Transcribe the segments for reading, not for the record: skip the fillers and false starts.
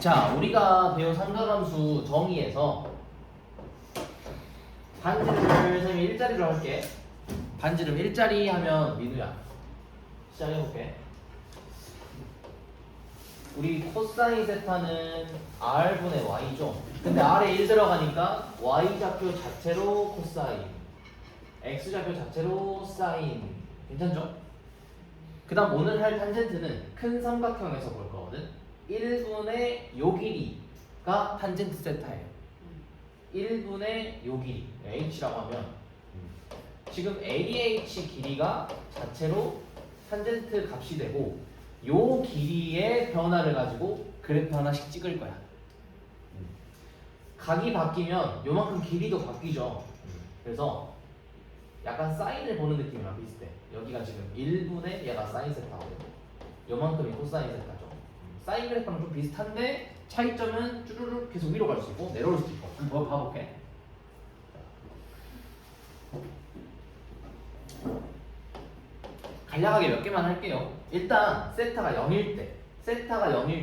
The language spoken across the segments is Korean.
자, 우리가 배운 삼각함수 정의에서 반지름을 선생님이 일자리로 할게. 반지름 일자리 하면 민우야 시작해볼게. 우리 코사인 세타는 r분의 y죠. 근데 r에 1 들어가니까 y좌표 자체로 코사인, x좌표 자체로 사인. 괜찮죠? 그 다음 오늘 할 탄젠트는 큰 삼각형에서 볼 거거든. 1분의 요 길이가 탄젠트 세타예요. 1분의 요 길이 h라고 하면 지금 AH 길이가 자체로 탄젠트 값이 되고 요 길이의 변화를 가지고 그래프 하나씩 찍을 거야. 각이 바뀌면 요만큼 길이도 바뀌죠. 그래서 약간 사인을 보는 느낌이랑 비슷해. 여기가 지금 1분의 얘가 사인 세타거든. 요만큼이 코사인 세타죠. 사인 그래프랑 좀 비슷한데 차이점은 쭈르륵 계속 위로 갈 수 있고 내려올 수도 있고. 한번 봐볼게. 간략하게 몇 개만 할게요. 일단 세타가 0일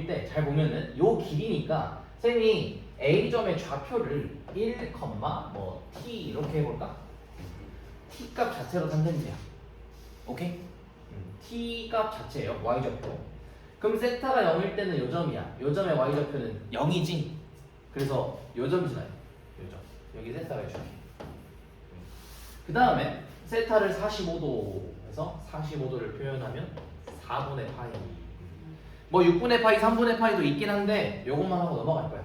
때 잘 보면은 요 길이니까 쌤이 A점의 좌표를 1, 뭐 t 이렇게 해볼까? t 값 자체로 탄젠트야. 오케이? t 값 자체예요. y좌표. 그럼 세타가 0일 때는 요 점이야. 요 점의 y좌표는 0이지. 그래서 요 점이잖아요. 요 점. 여기 세타가 해줄게. 그 다음에 세타를 45도에서 45도를 표현하면 4분의 파이. 뭐 6분의 파이, 3분의 파이도 있긴 한데 요것만 하고 넘어갈 거야.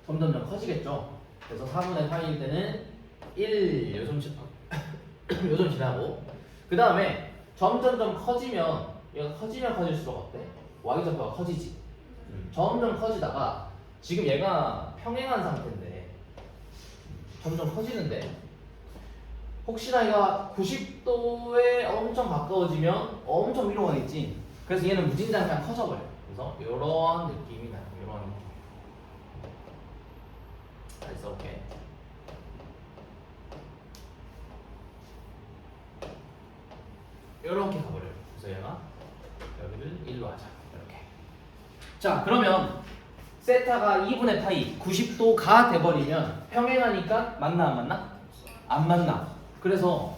점점점 커지겠죠. 그래서 4분의 파이일 때는 1 요점 지나고 그 다음에 점점점 커지면 얘가 커지면 커질수록 어때? y좌표가 커지지. 점점 커지다가 지금 얘가 평행한 상태인데 점점 커지는데 혹시나 얘가 90도에 엄청 가까워지면 엄청 위로 가겠지. 그래서 얘는 무진장 그냥 커져버려. 그래서 이런 느낌이 나요. 이런 느낌. 잘 써볼게. 이렇게 가버려요. 그래서 얘가 여기를 1로 하자. 이렇게. 자, 그러면 세타가 2분의 파이 90도가 돼버리면 평행하니까 맞나 안 맞나? 안 만나. 그래서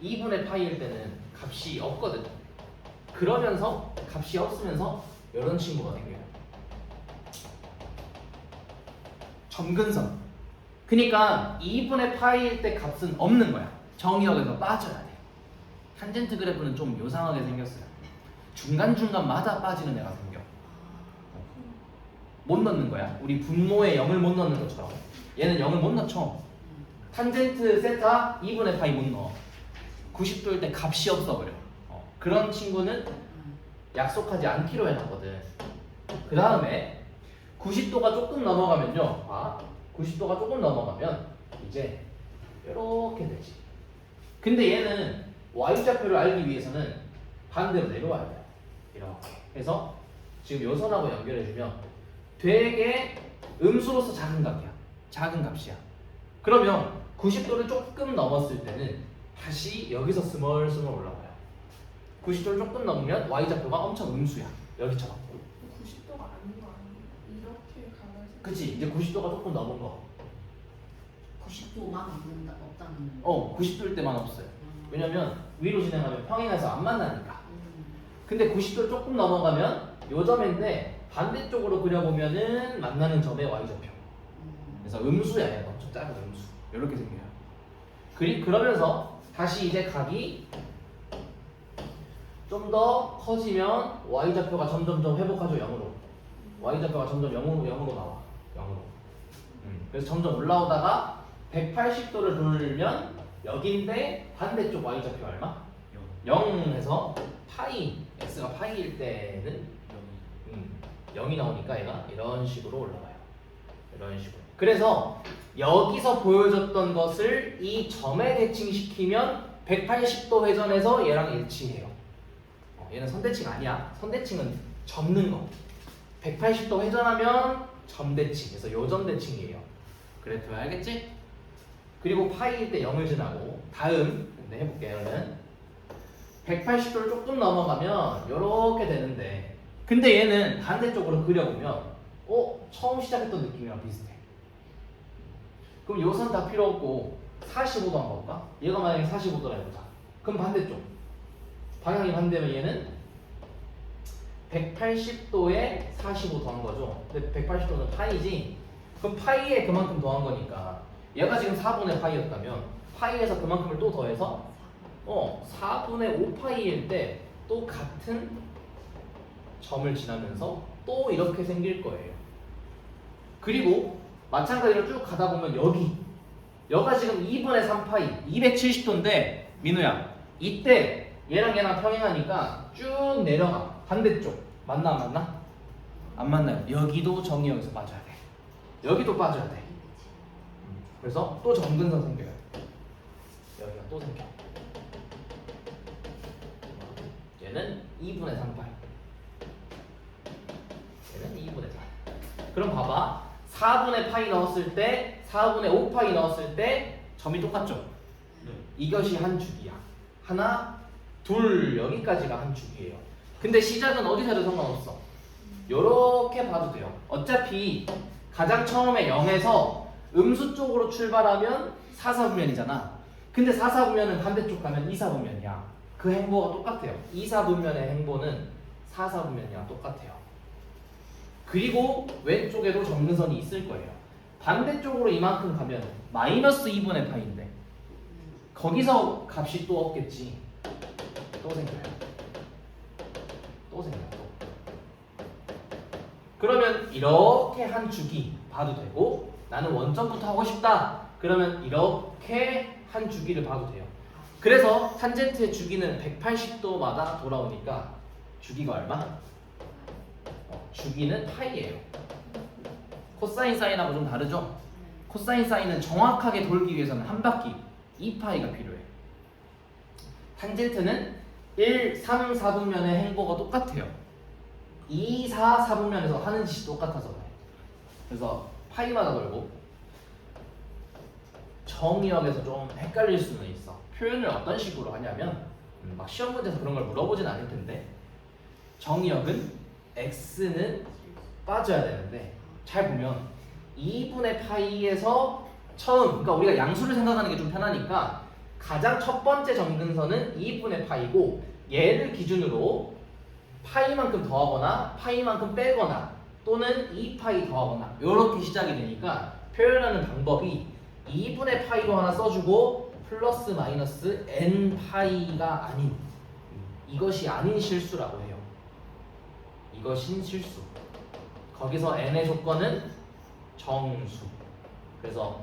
2분의 파이일 때는 값이 없거든. 그러면서 값이 없으면서 이런 친구가 생겨요. 점근선. 그러니까 2분의 파이일 때 값은 없는 거야. 정의역에서 빠져야 돼. 탄젠트 그래프는 좀 요상하게 생겼어요. 중간중간마다 빠지는 애가 생겨. 못 넣는 거야. 우리 분모에 0을 못 넣는 것처럼. 얘는 0을 못 넣죠. 탄젠트 세타 2분의 파이 못 넣어. 90도일 때 값이 없어버려. 그런 친구는 약속하지 않기로 해놨거든. 그 다음에 90도가 조금 넘어가면요. 90도가 조금 넘어가면 이제 이렇게 되지. 근데 얘는 y좌표를 알기 위해서는 반대로 내려와야 돼요. 이렇게 해서 지금 요 선하고 연결해주면 되게 음수로서 작은 값이야. 작은 값이야. 그러면 90도를 조금 넘었을 때는 다시 여기서 스멀스멀 올라와요. 90도를 조금 넘으면 y좌표가 엄청 음수야. 여기처럼. 90도가 아닌 거 아니에요? 이렇게 가면 그치? 이제 90도가 조금 넘은 거. 90도만 없다는. 90도일 때만 없어요. 왜냐면 위로 진행하면 평행해서 안 만나니까. 근데 90도를 조금 넘어가면 요 점인데 반대쪽으로 그려보면은 만나는 점의 y좌표. 그래서 음수야. 얘가 엄청 작은 음수. 이렇게 생겨요. 그러면서 다시 이제 각이 좀 더 커지면 y좌표가 점점점 회복하죠. 0으로. y좌표가 점점 0으로 나와. 0으로. 그래서 점점 올라오다가 180도를 돌면 여기인데 반대쪽 y좌표 얼마? 0 해서 파이, x가 파이일 때는 0이 나오니까 얘가 이런 식으로 올라가요. 이런 식으로. 그래서 여기서 보여줬던 것을 이 점에 대칭시키면 180도 회전해서 얘랑 일치해요. 얘는 선대칭 아니야. 선대칭은 접는 거. 180도 회전하면 점대칭. 그래서 요점 대칭이에요. 그래프 알겠지? 그리고 파이일 때 0을 지나고 다음 해볼게요. 그러면 180도를 조금 넘어가면 이렇게 되는데 근데 얘는 반대쪽으로 그려보면 처음 시작했던 느낌이랑 비슷해. 그럼 요 선 다 필요 없고 45도 한번 볼까? 얘가 만약에 45도라 해보자. 그럼 반대쪽. 방향이 반대면 얘는 180도에 45 더한 거죠. 근데 180도는 파이지. 그럼 파이에 그만큼 더한 거니까 얘가 지금 4분의 파이였다면 파이에서 그만큼을 또 더해서 4분의 5파이일 때 또 같은 점을 지나면서 또 이렇게 생길 거예요. 그리고 마찬가지로 쭉 가다 보면 여가 지금 2분의 3파이 270도인데 민우야 이때 얘랑 평행하니까 쭉 내려가 반대쪽 맞나 안 맞나? 안 만나요. 여기도 정이 여기서 빠져야 돼. 여기도 빠져야 돼. 그래서 또 점근선 생겨요. 여기가 또 생겨. 얘는 2분의 3파이. 얘는 2분의 4. 그럼 봐봐. 4분의 파이 넣었을 때 4분의 5파이 넣었을 때 점이 똑같죠? 이것이 한 주기야. 하나, 둘, 여기까지가 한 주기예요. 근데 시작은 어디서 해도 상관없어. 요렇게 봐도 돼요. 어차피 가장 처음에 0에서 음수 쪽으로 출발하면 4사분면이잖아. 근데 4사분면은 반대쪽 가면 2사분면이야. 그 행보가 똑같아요. 2사분면의 행보는 4사분면이랑 똑같아요. 그리고 왼쪽에도 점근선이 있을 거예요. 반대쪽으로 이만큼 가면 마이너스 2분의 파인데 거기서 값이 또 없겠지. 또 생겨요. 또 생겨요. 그러면 이렇게 한 주기 봐도 되고 나는 원점부터 하고 싶다. 그러면 이렇게 한 주기를 봐도 돼요. 그래서 탄젠트의 주기는 180도마다 돌아오니까 주기가 얼마? 주기는 파이예요. 코사인 사인하고 좀 다르죠? 코사인 사인은 정확하게 돌기 위해서는 한 바퀴 2파이가 필요해. 탄젠트는 1, 3, 4분면의 행보가 똑같아요. 2, 4, 4분면에서 하는 짓이 똑같아서 그래. 그래서 파이마다 돌고 정의역에서 좀 헷갈릴 수는 있어. 표현을 어떤 식으로 하냐면 막 시험 문제에서 그런 걸 물어보진 않을 텐데 정의역은 x는 빠져야 되는데 잘 보면 2분의 파이에서 처음 그러니까 우리가 양수를 생각하는 게 좀 편하니까 가장 첫 번째 점근선은 2분의 파이고 얘를 기준으로 파이만큼 더하거나 파이만큼 빼거나 또는 2파이 더하거나 이렇게 시작이 되니까 표현하는 방법이 2분의 파이로 하나 써주고 플러스 마이너스 n 파이가 아닌 이것이 아닌 실수라고 해요. 이것인 실수. 거기서 n의 조건은 정수. 그래서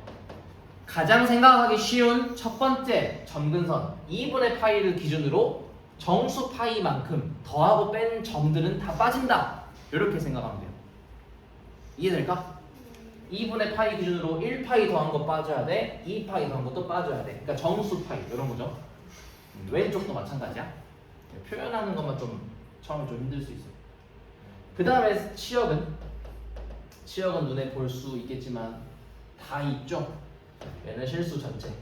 가장 생각하기 쉬운 첫 번째 점근선 2분의 파이를 기준으로 정수 파이만큼 더하고 뺀 점들은 다 빠진다. 이렇게 생각하면 돼요. 이해될까? 2분의 파이 기준으로 1파이 더한 거 빠져야 돼. 2파이 더한 것도 빠져야 돼. 그러니까 정수 파이 이런 거죠. 왼쪽도 마찬가지야. 표현하는 것만 좀 처음에 좀 힘들 수 있어요. 그 다음에 치역은 눈에 볼 수 있겠지만 다 있죠. 얘는 실수 전체.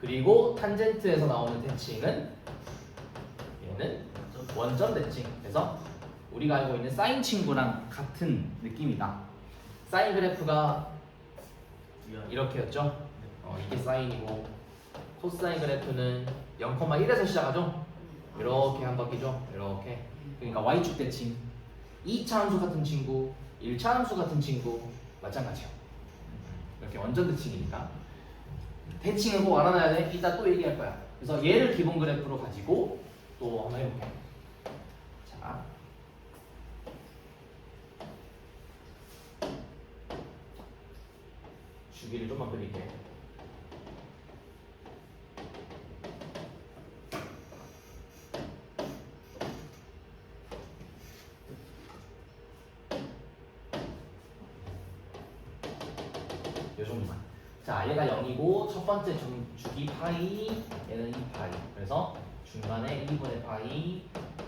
그리고 탄젠트에서 나오는 대칭은 얘는 원점 대칭. 그래서 우리가 알고 있는 사인 친구랑 같은 느낌이다. 사인 그래프가 이렇게였죠. 이게 사인이고 코사인 그래프는 0,1에서 시작하죠. 이렇게 한 바퀴죠. 이렇게. 그러니까 y축 대칭. 2차 함수 같은 친구, 1차 함수 같은 친구 마찬가지요. 이렇게 원점 대칭이니까. 대칭은 꼭 알아놔야 돼. 이따 또 얘기할 거야. 그래서 얘를 기본 그래프로 가지고 또 한번 해볼게. 자. 주기를 좀만 그릴게. 요 정도만. 자, 얘가 0이고 첫 번째 주기 파이, 얘는 2파이. 그래서 중간에 2분의 파이,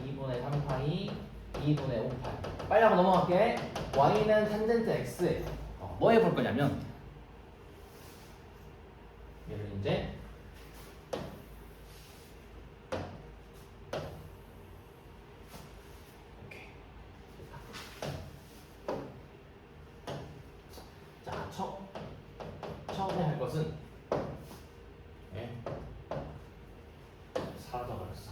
2분의 3파이, 2분의 5파이. 빨리 한번 넘어갈게. y는 탄젠트 x에 뭐 해볼 거냐면 얘를 이제 이렇게 것은 예? 사라져버렸어.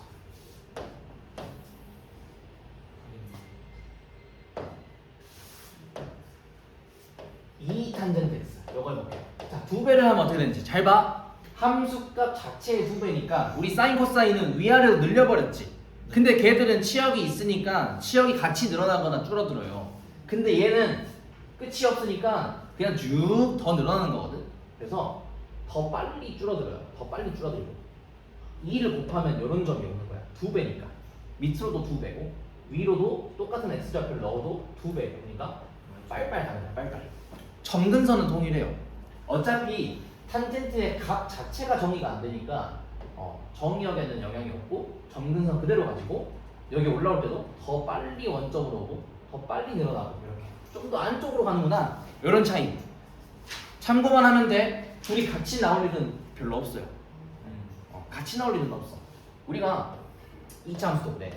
이 탄젠트 x 이걸 볼게요. 자, 두 배를 하면 어떻게 되는지 잘 봐. 함수값 자체의 두 배니까 우리 사인 코사인은 위아래로 늘려버렸지. 근데 걔들은 치역이 있으니까 치역이 같이 늘어나거나 줄어들어요. 근데 얘는 끝이 없으니까 그냥 쭉 더 늘어나는 거거든. 그래서 더 빨리 줄어들어요. 더 빨리 줄어들고 2를 곱하면 이런 점이 오는 거야. 두 배니까 밑으로도 두 배고 위로도 똑같은 x좌표를 넣어도 두 배고 그러니까 빨빨 가는 거야. 빨빨. 점근선은 동일해요. 어차피 탄젠트의 값 자체가 정의가 안 되니까 정의역에는 영향이 없고 점근선 그대로 가지고 여기 올라올 때도 더 빨리 원점으로 오고 더 빨리 늘어나고 이렇게 좀 더 안쪽으로 가는구나 이런 차이. 참고만 하면 돼. 둘이 같이 나올 일은 별로 없어요. 같이 나올 일은 없어. 우리가 2차 함수도 그래.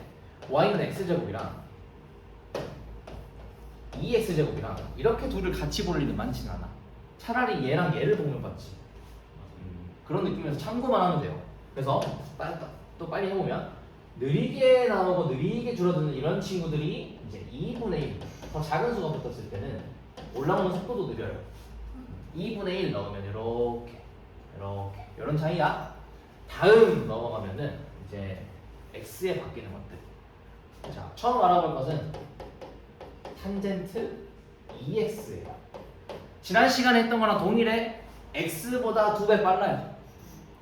y는 x제곱이랑 2x제곱이랑 이렇게 둘을 같이 볼 일은 많지는 않아. 차라리 얘랑 얘를 보면 맞지. 그런 느낌에서 참고만 하면 돼요. 그래서 또 빨리 해보면 느리게 나오고 느리게 줄어드는 이런 친구들이 이제 2분의 1, 더 작은 수가 붙었을 때는 올라오는 속도도 느려요. 2분의 1 넣으면 이렇게 이런 차이야. 다음 넘어가면은 이제 x에 바뀌는 것들. 자, 처음 알아볼 것은 탄젠트 2x예요. 지난 시간에 했던 거랑 동일해. x보다 2배 빨라요.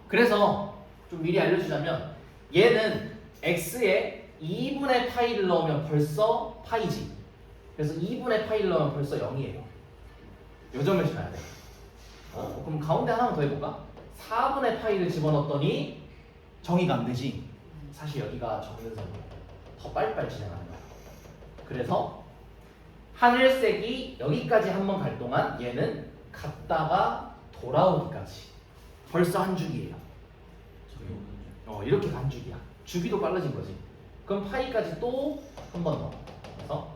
그래서 좀 미리 알려주자면 얘는 x에 2분의 파이를 넣으면 벌써 파이지. 그래서 2분의 파이를 넣으면 벌써 0이에요. 요 점을 지나야 돼. 그럼 가운데 하나만 더 해볼까? 4분의 파이를 집어넣었더니 정의가 안 되지. 사실 여기가 정근선이에요. 더 빨리빨리 진행하는 거야. 그래서 하늘색이 여기까지 한번 갈 동안 얘는 갔다가 돌아오기까지 벌써 한 주기예요. 이렇게 간 주기야. 주기도 빨라진 거지. 그럼 파이까지 또 한 번 더. 그래서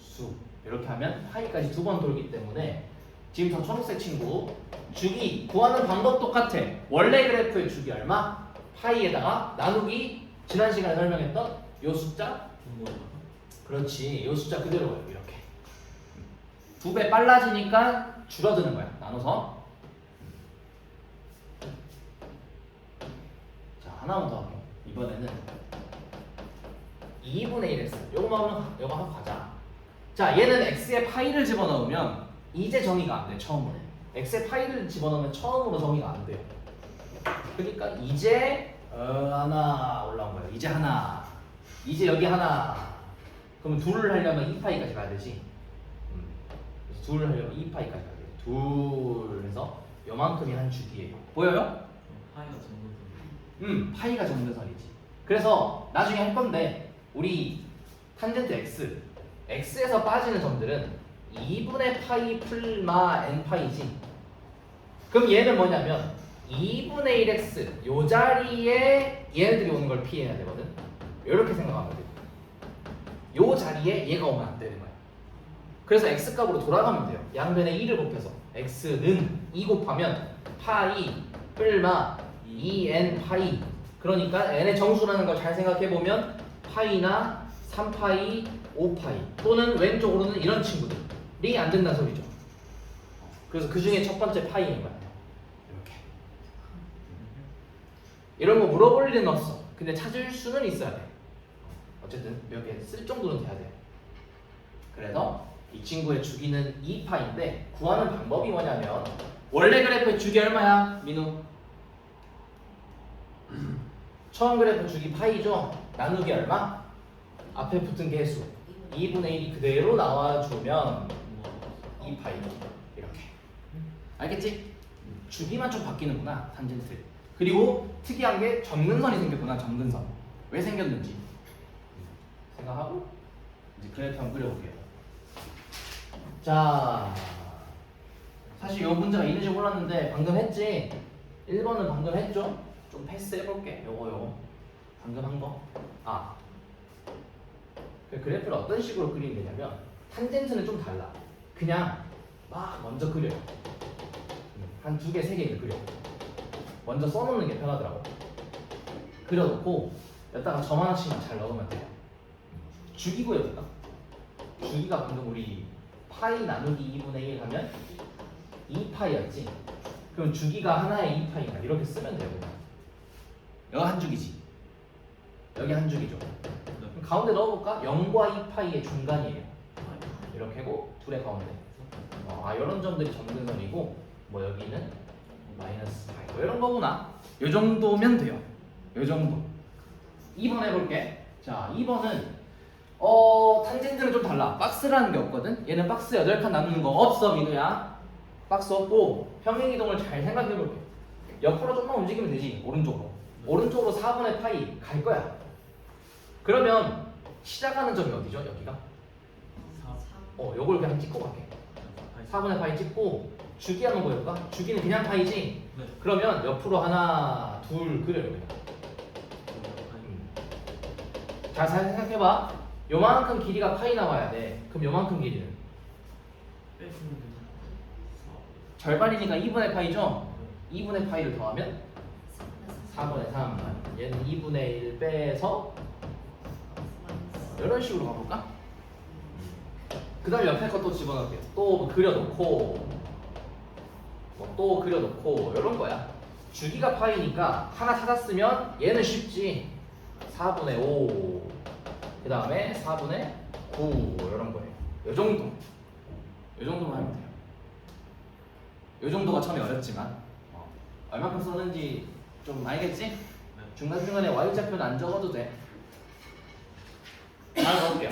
수 이렇게 하면 파이까지 두 번 돌기 때문에 지금 저 초록색 친구 주기 구하는 방법 똑같아. 원래 그래프의 주기 얼마? 파이에다가 나누기 지난 시간에 설명했던 요 숫자. 그렇지. 요 숫자 그대로 가요. 이렇게 2배 빨라지니까 줄어드는 거야. 나눠서. 자, 하나만 더 할게요. 이번에는 2분의 1x 요거 하고 가자. 자, 얘는 x에 파이를 집어넣으면 이제 정의가 안 돼. 처음으로 x에 파이를 집어넣으면 처음으로 정의가 안 돼요. 그러니까 이제 하나 올라온 거예요. 이제 하나, 이제 여기 하나. 그러면 둘을 하려면 2파이까지 가야 되지. 그래서 둘을 하려면 2파이까지 가야 돼. 둘 해서 요만큼이 한 주기예요. 보여요? 파이가 정근선. 파이가 정근선이지. 그래서 나중에 할 건데 우리 탄젠트 x에서 빠지는 점들은 2분의 파이 풀마 n파이지. 그럼 얘는 뭐냐면 2분의 1x 요 자리에 얘네들이 오는 걸 피해야 되거든. 이렇게 생각하면 돼. 요 자리에 얘가 오면 안 되는 거야. 그래서 x 값으로 돌아가면 돼요. 양변에 2를 곱해서 x는 2 곱하면 파이 풀마 2n 파이. 그러니까 n의 정수라는 걸 잘 생각해 보면 파이나 3파이, 5파이 또는 왼쪽으로는 이런 친구들이 안 된다는 소리죠. 그래서 그 중에 첫 번째 파이인 거야. 이렇게. 이런 거 물어볼 일은 없어. 근데 찾을 수는 있어야 돼. 어쨌든 몇 개 쓸 정도는 돼야 돼. 그래서 이 친구의 주기는 2파인데 구하는 방법이 뭐냐면 원래 그래프의 주기 얼마야? 민우? 처음 그래프 주기 파이죠? 나누기 얼마? 앞에 붙은 개수 2분의 1이 그대로 나와주면 2파이 이렇게. 알겠지? 주기만 좀 바뀌는구나. 탄젠트. 그리고 특이한 게 점근선이 생겼구나. 점근선. 왜 생겼는지 생각하고 이제 그래프 한번 그려볼게요. 자, 사실 이 문제가 있는지 몰랐는데 방금 했지? 1번은 방금 했죠? 좀 패스해볼게. 요거 방금 한 거. 그 그래프를 어떤 식으로 그리면 되냐면 탄젠트는 좀 달라. 그냥 막 먼저 그려요. 한 두 개, 세 개를 그려. 먼저 써놓는 게 편하더라고. 그려놓고 여기다가 점 하나씩만 잘 넣으면 돼요. 주기 구해볼까? 주기가 방금 우리 파이 나누기 2분의 1 하면 2파이였지? 그럼 주기가 하나에 2파이다. 이렇게 쓰면 돼요. 그냥. 여기 한 주기지. 여기 한 주기죠. 그럼 가운데 넣어볼까? 0과 2파이의 중간이에요. 이렇게 하고 둘의 가운데. 이런 점들이 점근선이고 뭐 여기는 마이너스 파이. 뭐 이런 거구나. 요 정도면 돼요. 요 정도. 2번 해볼게. 자, 2번은 탄젠트는 좀 달라. 박스라는 게 없거든. 얘는 박스 8칸 나누는 거 없어, 민우야. 박스 없고 평행 이동을 잘 생각해볼게. 옆으로 좀만 움직이면 되지. 오른쪽으로. 오른쪽으로 4분의 파이 갈 거야. 그러면 시작하는 점이 어디죠? 여기가? 요걸 그냥 찍고 갈게. 4분의 파이 찍고 주기 한번 보여볼까? 주기는 그냥 파이지? 네. 그러면 옆으로 하나, 둘 그려요. 그냥. 잘 생각해봐. 요만큼 길이가 파이 나와야 돼. 그럼 요만큼 길이는? 빼주면 되나? 절반이니까 2분의 파이죠? 2분의 파이를 더하면 4분의 3. 얘는 2분의 1 빼서 이런 식으로 가볼까? 그 다음에 옆에 거 또 집어넣을게요. 또 그려놓고 또 그려놓고 이런 거야. 주기가 파이니까 하나 찾았으면 얘는 쉽지. 4분의 5 그 다음에 4분의 9 이런 거예요. 요 정도. 요 정도만 하면 돼요. 요 정도가 처음에 어렵지만 얼마큼 썼는지 좀 알겠지? 중간중간에 Y좌표는 안 적어도 돼. 다음 넣을게요.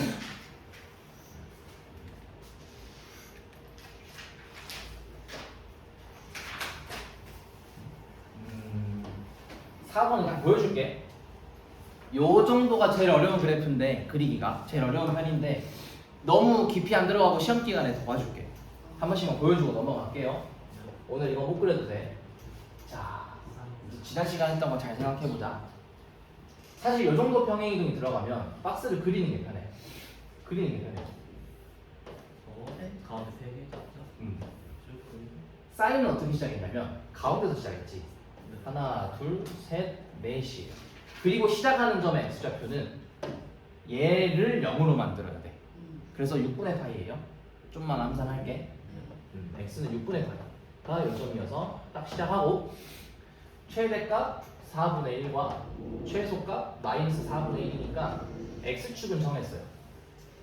4번은 그냥 보여줄게. 요 정도가 제일 어려운 그래프인데 그리기가 제일 어려운 편인데 너무 깊이 안 들어가고 시험 기간에 도와줄게. 한 번씩만 보여주고 넘어갈게요. 오늘 이거 못 그려도 돼. 자, 이제 지난 시간에 했던 거 잘 생각해보자. 사실 요 정도 평행 이동이 들어가면 박스를 그리는 게 편해. 그리는 게 편해. 가운데 3개 잡자. 쭉 그리고. 사인은 어떻게 시작했냐면 가운데서 시작했지. 하나, 둘, 셋, 넷이. 그리고 시작하는 점의 x좌표는 얘를 0으로 만들어야 돼. 그래서 6분의 파이예요. 좀만 암산할게. x는 6분의 파이가 요점이어서 딱 시작하고 최대값 4분의 1과 최소값 마이너스 4분의 1이니까 x축은 정했어요.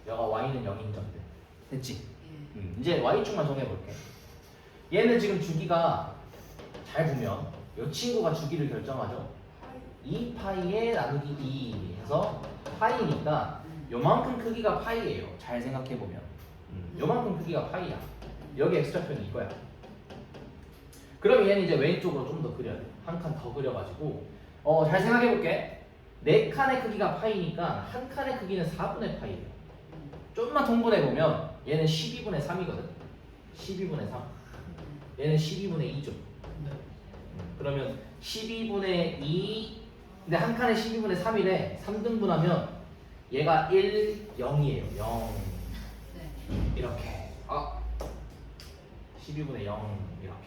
여가 y는 0인 점들. 됐지? 이제 y축만 정해볼게. 얘는 지금 주기가 잘 보면 이 친구가 주기를 결정하죠. 2파이에 나누기 2 해서 파이니까 요만큼 크기가 파이예요. 잘 생각해보면 요만큼 크기가 파이야. 여기 x좌표는 이거야. 그럼 얘는 이제 왼쪽으로 좀 더 그려야 돼. 한 칸 더 그려가지고 잘 생각해볼게. 4칸의 크기가 파이니까 한 칸의 크기는 4분의 파이예요. 좀만 통분해보면 얘는 12분의 3이거든. 12분의 3. 얘는 12분의 2죠. 그러면 12분의 2 근데 한 칸에 12분의 3이래. 3등분하면 얘가 1, 0이에요. 0 이렇게 12분의 0 이렇게.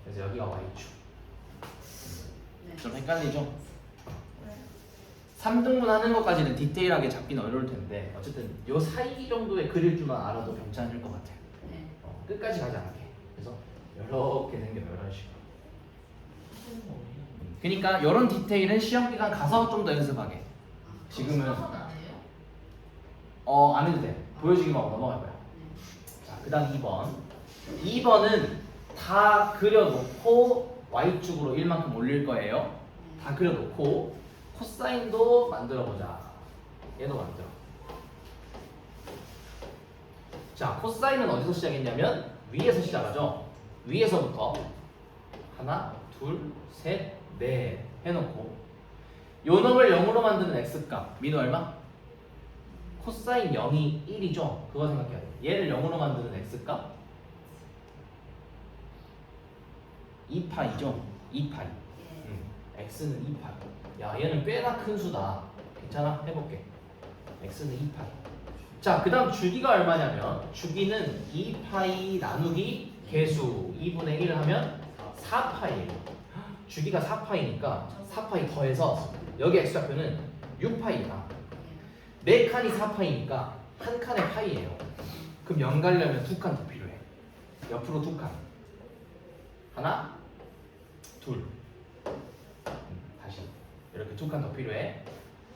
그래서 여기가 y축. 좀 헷갈리죠? 3등분 하는 것까지는 디테일하게 잡기는 어려울 텐데 어쨌든 요 사이 정도의 그릴 줄만 알아도 괜찮을 것 같아요. 끝까지 가지 않게. 그래서 이렇게 생겨요. 이런 식으로. 그러니까 이런 디테일은 시험 기간 가서 좀 더 연습하게. 지금은 안 해도 돼. 보여주기만 하고 넘어갈 거야. 자, 그다음 2번. 2번은 다 그려놓고 y축으로 1만큼 올릴 거예요. 다 그려놓고 코사인도 만들어보자. 얘도 만들어. 자, 코사인은 어디서 시작했냐면 위에서 시작하죠. 위에서부터 하나, 둘, 셋, 넷 해놓고 요 놈을 0으로 만드는 x값 민우 얼마? 코사인 0이 1이죠. 그거 생각해야 돼. 얘를 0으로 만드는 x값 2파이죠. 2파이. x는 2파이. 야, 얘는 꽤나 큰 수다. 괜찮아? 해볼게. x는 2파이. 자, 그 다음 주기가 얼마냐면 주기는 2파이 나누기 개수 2분의 1 하면 4파이예요. 주기가 4파이니까 4파이 더해서 여기 x좌표는 6파이다. 4칸이 4파이니까 한 칸의 파이예요. 그럼 0 가려면 2칸 더 필요해. 옆으로 2칸. 하나, 둘. 다시 이렇게 2칸 더 필요해.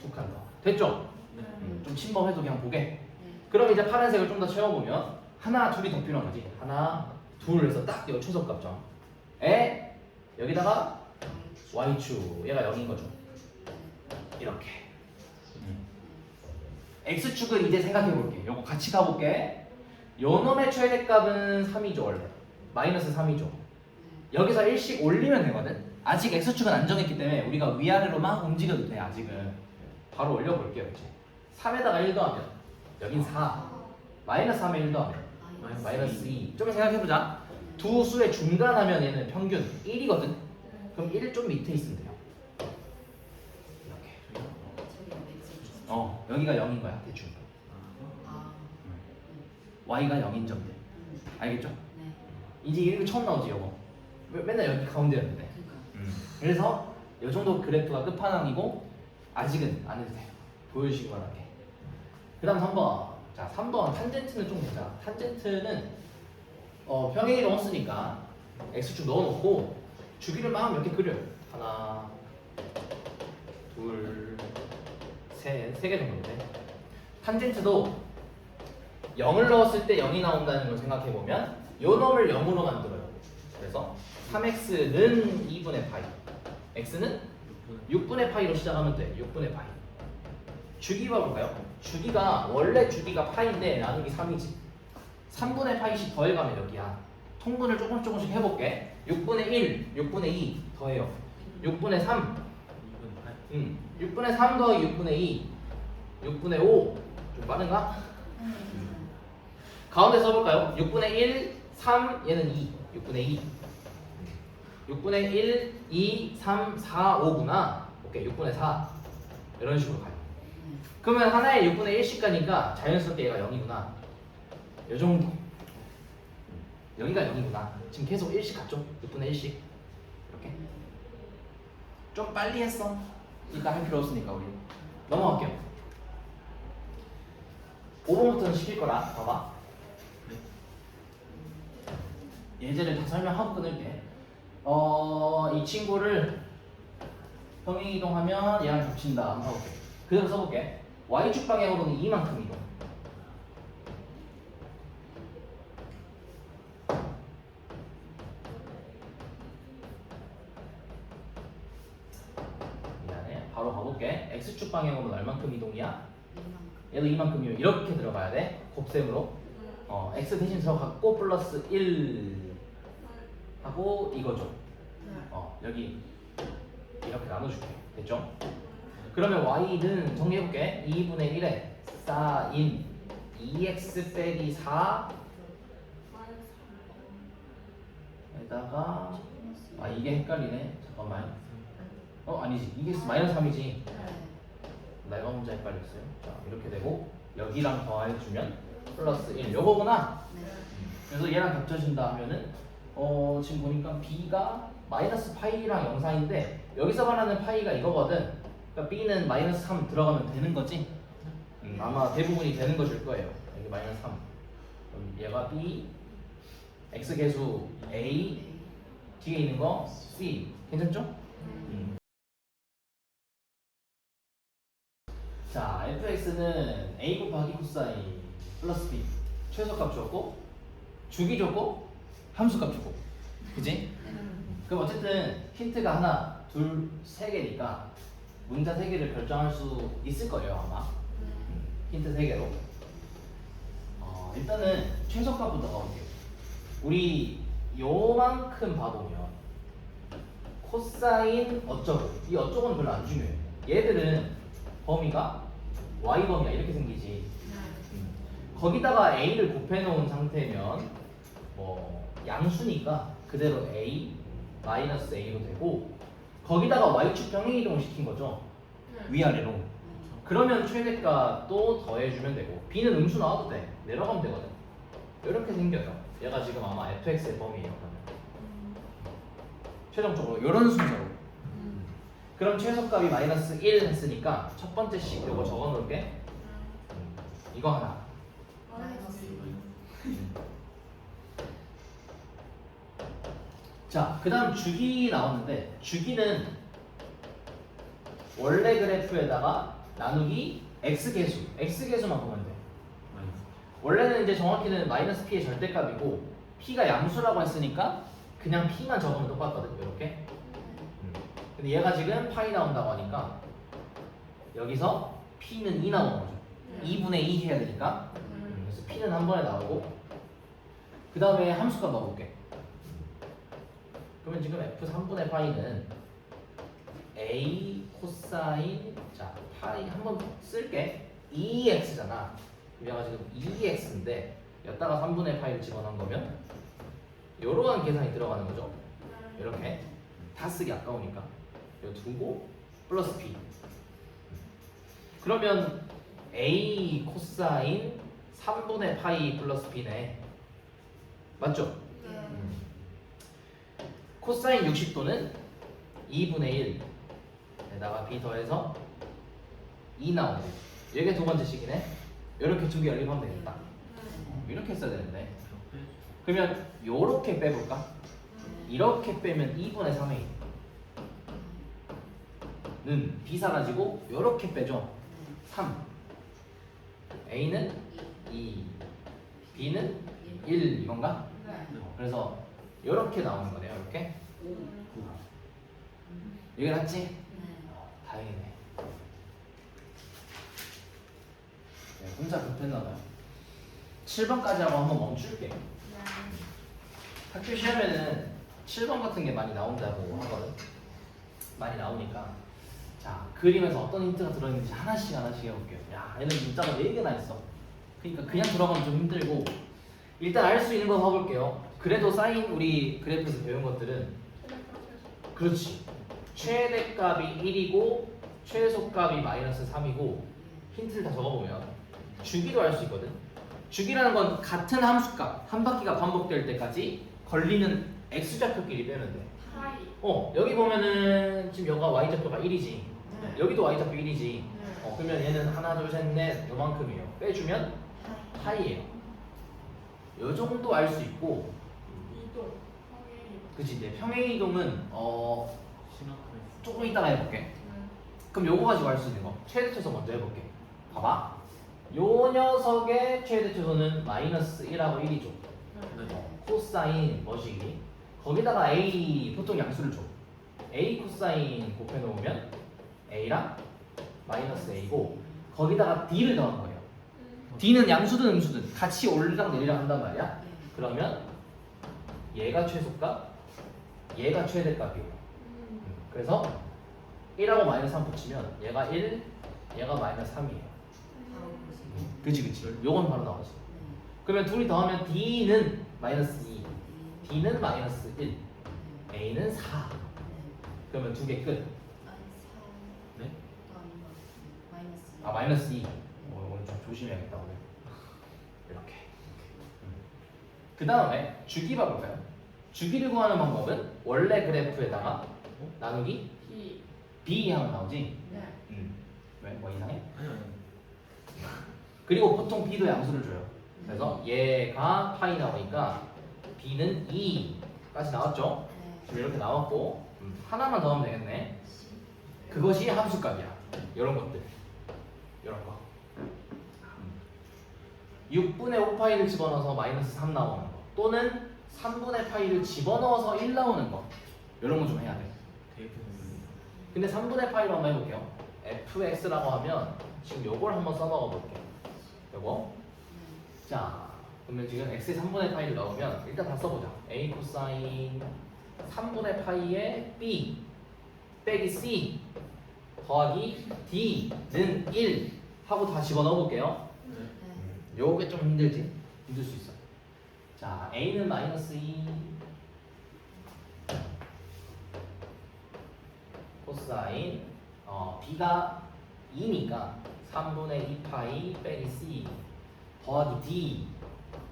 2칸 더. 됐죠? 좀 침범해도 그냥 보게. 네. 그럼 이제 파란색을 좀 더 채워보면 하나, 둘이 더 필요한 거지. 하나, 둘 해서 딱 이거 최소값점. 에 여기다가 y축 얘가 0인 거죠. 이렇게. x축은 이제 생각해 볼게. 요거 같이 가볼게. 요 놈의 최대값은 3이죠 원래. 마이너스 3이죠. 여기서 1씩 올리면 되거든. 아직 x축은 안 정했기 때문에 우리가 위아래로 막 움직여도 돼. 아직은. 바로 올려볼게요 이제. 3에다가 1 더하면 여긴 4. 마이너스 3에 1 더하면 마이너스 2. 좀 생각해보자. 두 수의 중간하면 얘는 평균 1이거든. 그럼 1 좀 밑에 있으면 돼요. 이렇게. 여기가 0인 거야 대충. y가 0인 점들. 알겠죠? 네. 이제 이름이 처음 나오지 요거. 맨날 여기 가운데였는데. 그래서 이 정도 그래프가 끝판왕이고 아직은 안 해도 돼요. 보여주시기만 할게. 그 다음 3번. 자 3번 탄젠트는 좀 보자. 탄젠트는 평행이동 쓰니까 x축 넣어놓고 주기를 막 몇 개 그려요. 하나, 둘, 셋, 3개 정도인데 탄젠트도 0을 넣었을 때 0이 나온다는 걸 생각해보면 요 놈을 0으로 만들어요. 그래서 3x는 2분의 파이, x는 6분의 파이로 시작하면 돼. 6분의 파이. 주기 봐볼까요? 주기가 원래 주기가 파인데 나누기 3이지. 3분의 파이씩 더해가면 여기야. 통분을 조금씩 해볼게. 6분의 1, 6분의 2 더해요. 6분의 3. 6분의 3 더하기 6분의 2. 6분의 5. 좀 빠른가? 가운데 써볼까요? 6분의 1, 3, 얘는 2. 6분의 2. 6분의 1, 2, 3, 4, 5구나. 오케이, 6분의 4. 이런 식으로 가요. 그러면 하나에 6분의 1씩 가니까 자연스럽게 얘가 0이구나. 요 정도. 여기가 0이구나. 지금 계속 1씩 갔죠? 6분의 1씩. 이렇게. 좀 빨리 했어. 이따 할 필요 없으니까 우리. 넘어갈게요. 5번부터는 시킬 거라. 봐봐. 예제를 다 설명하고 끊을게. 이 친구를 평행이동하면 얘랑 겹친다. 한번 해볼게. 그대로 써볼게. y축 방향으로는 이만큼 이동. 미안해. 바로 가볼게. x축 방향으로는 얼만큼 이동이야? 얘도 이만큼이면 이렇게 들어가야 돼. 곱셈으로. x 대신 들어갔고 플러스 1 하고 이거죠. 여기 이렇게 나눠줄게. 됐죠? 그러면 y는 정리해볼게. 2분의 1에 쌓인 2x 빼기 4 에다가 이게 헷갈리네. 잠깐만. 아니지. 이게 마이너스 3이지. 내가 혼자 헷갈렸어요. 자 이렇게 되고 여기랑 더해주면 플러스 1 요거구나. 그래서 얘랑 겹쳐진다 하면은 지금 보니까 b가 마이너스 파이랑 영상인데 여기서 말하는 파이가 이거거든. 그러니까 b는 마이너스 3 들어가면 되는 거지. 아마 대부분이 되는 것일 거예요. 여기 마이너스 3. 그럼 얘가 b, x 계수 a, 뒤에 있는 거 c. 괜찮죠? 자, fx는 a 곱하기 코사인 플러스 b 최소값 줬고 주기 줬고 함수값 줬고 그지? 그럼 어쨌든 힌트가 하나, 둘, 세 개니까 문자 세 개를 결정할 수 있을 거예요 아마. 힌트 세 개로. 일단은 최소값부터 가볼게요. 우리 요만큼 봐보면 코사인 어쩌고 이 어쩌고는 별로 안 중요해요. 얘들은 범위가 y범위야 이렇게 생기지. 거기다가 a를 곱해놓은 상태면 뭐 양수니까 그대로 a 마이너스 a로 되고 거기다가 y축 평행이동을 시킨 거죠. 위아래로. 그러면 최대값도 더해주면 되고 b는 음수 나와도 돼. 내려가면 되거든. 이렇게 생겨요. 얘가 지금 아마 fx의 범위예요. 그러면 최종적으로 이런 순서로. 그럼 최소값이 마이너스 1 했으니까 첫 번째 식 이거 적어 놓을게. 이거 하나. 마이너스 자, 그 다음 주기 나왔는데 주기는 원래 그래프에다가 나누기 x계수만 보면 돼. 마이너스. 원래는 이제 정확히는 마이너스 p의 절대값이고 p가 양수라고 했으니까 그냥 p만 적으면 똑같거든. 이렇게. 근데 얘가 지금 파이 나온다고 하니까 여기서 p는 2 나오는 거죠. 2분의 2 해야 되니까. 그래서 p는 한 번에 나오고 그 다음에 함수값 넣어볼게. 그러면 지금 f 3분의 파이는 a 코사인 자 파이 한번 쓸게 2x잖아. 얘가 지금 2x인데 여기다가 3분의 파이를 집어넣은 거면 이러한 계산이 들어가는 거죠. 이렇게 다 쓰기 아까우니까 이거 두고 플러스 p. 그러면 a 코사인 3분의 파이 플러스 b네. 맞죠? 코사인 60도는 2분의 1에다가 b 더해서 2 나오네. 이게 두 번째 식이네. 이렇게 두 개 연립하면 되겠다. 이렇게 써야 되는데. 그러면 요렇게 빼볼까? 이렇게 빼면 2분의 3a 는 b 사라지고 요렇게 빼죠. 3 a는 2 b는 1 이건가? 그래서 요렇게 나오는 거네요. 이렇게 이게 낫지? 다행이네. 혼자 급했나봐요. 7번까지 하고 한번 멈출게. 학교 시험에는 7번 같은 게 많이 나온다고 하거든. 많이 나오니까 자 그림에서 어떤 힌트가 들어있는지 하나씩 해볼게요. 야 얘는 문자가 4개나 있어. 그러니까 그냥 들어가면 좀 힘들고 일단 알 수 있는 거 봐볼게요. 그래도 사인 우리 그래프에서 배운 것들은 그렇지. 최대값이 1이고 최소값이 마이너스 3이고 힌트를 다 적어보면 주기도 알 수 있거든. 주기라는 건 같은 함수값 한 바퀴가 반복될 때까지 걸리는 x좌표끼리 빼면 돼. 여기 보면은 지금 여기가 y좌표가 1이지. 여기도 y좌표 1이지. 그러면 얘는 하나 둘 셋 넷 요만큼이에요. 빼주면 파이예요. 요 정도 알 수 있고. 그치 이제 평행이동은 조금 이따가 해볼게. 그럼 요거 가지고 알 수 있는 거 최대 최소 먼저 해볼게. 봐봐. 요 녀석의 최대 최소는 마이너스 1하고 1이죠. 코사인 뭐시기 거기다가 a 보통 양수를 줘. a 코사인 곱해 놓으면 a랑 마이너스 a고 거기다가 d를 더한 거예요. d는 양수든 음수든 같이 올리랑 내리랑 한단 말이야. 그러면 얘가 최소값 얘가 최대값이에요. 그래서 1하고 마이너스 3 붙이면 얘가 1 얘가 마이너스 3이에요. 그치 요건 바로 나오지. 그러면 둘이 더하면 d는 마이너스 2 d는 마이너스 1 a는 4 그러면 두 개 끝. 네? 마이너스 2 오늘 좀 조심해야겠다 오늘. 이렇게. 그 다음에 주기 봐볼까요? 주기를 구하는 방법은 원래 그래프에다가 나누기 b 하면 나오지? 왜? 뭐 이상해? 아니요. 그리고 보통 b도 양수를 줘요. 그래서 얘가 파이 나오니까 b는 2까지 나왔죠? 지금 이렇게 나왔고 하나만 더 하면 되겠네. 그것이 함수값이야. 이런 것들 이런 거 6분의 5파이를 집어넣어서 마이너스 3 나오는 거 또는 3분의 파이를 집어넣어서 1 나오는 거 이런 거 좀 해야 돼. 근데 3분의 파이로 한번 해볼게요. fx라고 하면 지금 요걸 한번 써먹어 볼게요. 요거 자 그러면 지금 x에 3분의 파이를 넣으면 일단 다 써보자. a 코사인 3분의 파이에 b 빼기 c 더하기 d는 1 하고 다 집어넣어 볼게요. 요게 좀 힘들지? 힘들 수 있어. 자 a는 마이너스 2 코사인 b가 2니까 3분의 2파이 빼기 c 더하기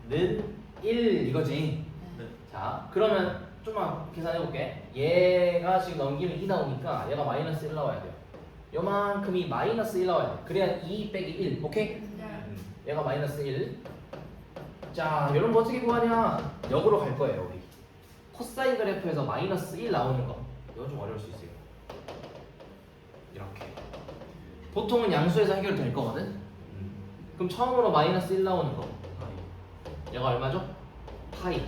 1 이거지. 네. 자, 그러면 좀만 계산해 볼게. 얘가 지금 넘기면 2 나오니까 얘가 마이너스 1 나와야 돼요. 요만큼이 마이너스 1 나와야 돼. 그래야 2 빼기 1. 오케이? 네. 얘가 마이너스 1. 자, 여러분 뭐 어떻게 구하냐? 역으로 갈 거예요, 우리. 코사인 그래프에서 마이너스 1 나오는 거. 이건 좀 어려울 수 있어요. 이렇게. 보통은 양수에서 해결될 거거든. 그럼 처음으로 마이너스 1 나오는 거. 얘가 얼마죠? 파이.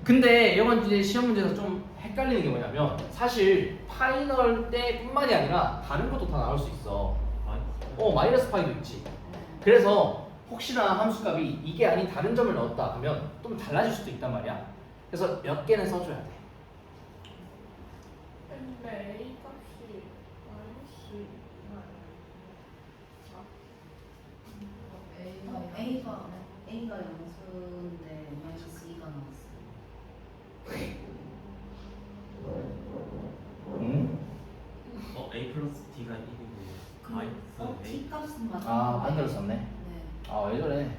근데 이건 이제 시험 문제에서 좀 헷갈리는 게 뭐냐면 사실 파이 넣을 때뿐만이 아니라 다른 것도 다 나올 수 있어. 마이너스 파이도 있지. 그래서 혹시나 함수값이 이게 아닌 다른 점을 넣었다 하면 좀 달라질 수도 있단 말이야. 그래서 몇 개는 써줘야 돼. 근데 A 값이 마이너스 A가 영수인데 마이너스 2가 나왔어요. 응? A 플러스 D가 1이고 마이너스 A. T 값은 맞았는데. 아, 만들 수 없네. 네. 아, 왜 저래?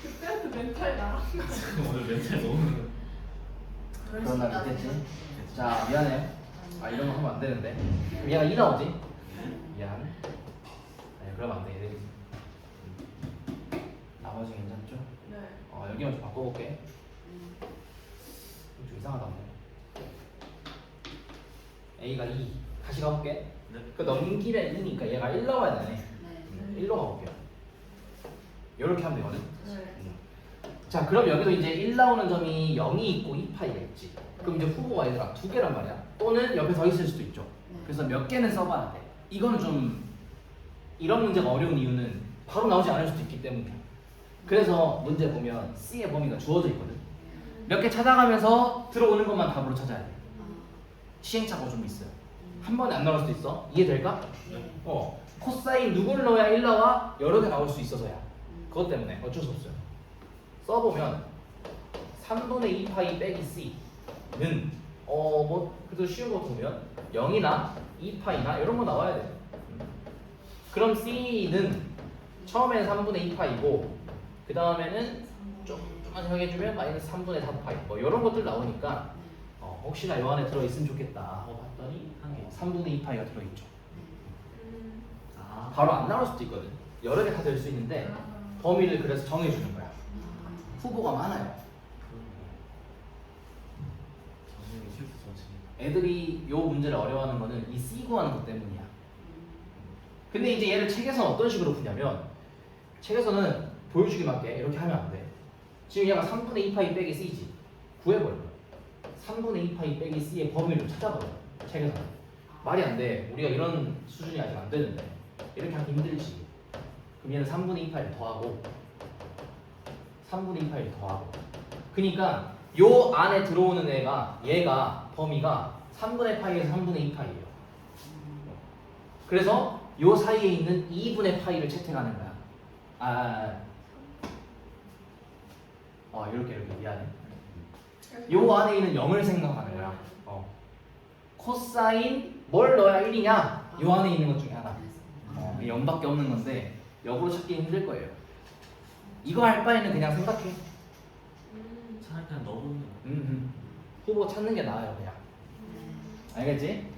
그때한테 멘탈 나랑 오늘 멘탈 너무. 그럴 그런 수 날 있다는 있겠지. 거죠. 자, 미안해요. 아, 이런 거 하면 안 되는데. 그럼 얘가 2 나오지? 미안. 아니, 그러면 안 돼. 나머지 괜찮죠? 네. 여기만 좀 바꿔볼게. 좀 이상하다. A가 2. 다시 가볼게. 네. 그 넘기면 2니까 얘가 1 나와야 되네. 네. 1로 가볼게요. 이렇게 하면 되거든. 네. 자, 그럼 여기도 이제 1 나오는 점이 0이 있고 2파이가 있지. 그럼 이제 후보가 얘들아 2개란 말이야. 또는 옆에 더 있을 수도 있죠. 그래서 몇 개는 써봐야 돼. 이거는 좀 이런 문제가 어려운 이유는 바로 나오지 않을 수도 있기 때문이야. 그래서 문제 보면 C의 범위가 주어져 있거든. 몇 개 찾아가면서 들어오는 것만 답으로 찾아야 돼. 시행착오 좀 있어요. 한 번에 안 나올 수도 있어. 이해될까? 네. 코사인 누구를 넣어야 1 나와? 여러 개 나올 수 있어서야. 그것 때문에 어쩔 수 없어요. 써보면 3분의 2파이 빼기 C는 뭐 그래도 쉬운 거 보면 0이나 2파이나 이런 거 나와야 돼요. 그럼 C는 처음에는 3분의 2파이고 그 다음에는 조금만 생각해주면 마이너스 3분의 4파이 뭐 이런 것들 나오니까 혹시나 요 안에 들어있으면 좋겠다 하고 봤더니 한 개. 3분의 2파이가 들어있죠. 아. 바로 안 나올 수도 있거든. 여러 개 다 될 수 있는데 범위를 그래서 정해주는 거야. 후보가 많아요. 선생님이 실수 전체. 애들이 요 문제를 어려워하는 거는 이 C 구하는 것 때문이야. 근데 이제 얘를 책에서는 어떤 식으로 푸냐면 책에서는 보여주기 맞게 이렇게 하면 안 돼. 지금 얘가 3분의 2파이 빼기 C지. 구해버려. 3분의 2파이 빼기 C의 범위를 찾아버려. 책에서는. 말이 안 돼. 우리가 이런 수준이 아직 안 되는데 이렇게 하기 힘들지. 그럼 얘는 3분의 2파이를 더하고 3분의 2파이를 더하고 그러니까 요 안에 들어오는 얘가 범위가 3분의 파이에서 3분의 2파이예요. 그래서 요 사이에 있는 2분의 파이를 채택하는 거야. 이렇게 미안해. 요 안에 있는 0을 생각하는 거야. 코사인 뭘 넣어야 1이냐? 요 안에 있는 것 중에 하나. 0밖에 없는 건데 역으로 찾기 힘들 거예요. 이거 할 바에는 그냥 생각해. 차라리 그냥 넣어보는 거. 후보 찾는 게 나아요, 그냥. 알겠지?